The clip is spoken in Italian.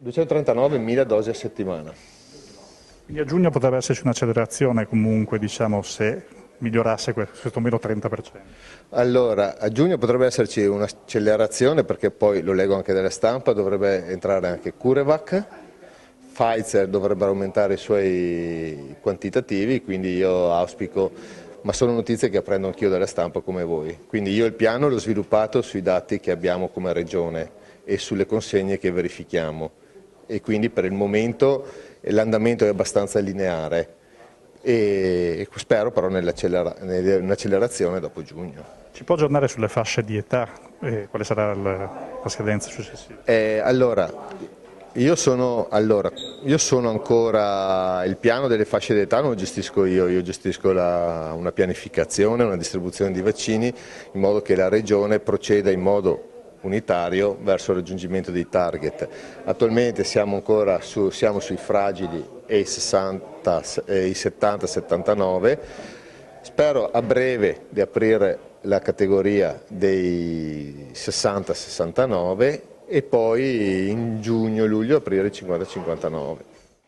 239.000 dosi a settimana. Quindi a giugno potrebbe esserci un'accelerazione comunque, diciamo, se migliorasse questo meno 30%. Allora, a giugno potrebbe esserci un'accelerazione perché poi, lo leggo anche dalla stampa, dovrebbe entrare anche CureVac, Pfizer dovrebbero aumentare i suoi quantitativi, quindi io auspico, ma sono notizie che apprendo anch'io dalla stampa come voi, quindi io il piano l'ho sviluppato sui dati che abbiamo come regione e sulle consegne che verifichiamo e quindi per il momento l'andamento è abbastanza lineare e spero però nell'accelerazione dopo giugno. Ci può aggiornare sulle fasce di età e quale sarà la scadenza successiva? Allora, io sono ancora, il piano delle fasce d'età non lo gestisco io gestisco una pianificazione, una distribuzione di vaccini in modo che la Regione proceda in modo unitario verso il raggiungimento dei target. Attualmente siamo sui fragili e i 70-79, spero a breve di aprire la categoria dei 60-69 e poi in giugno-luglio aprire i 50-59.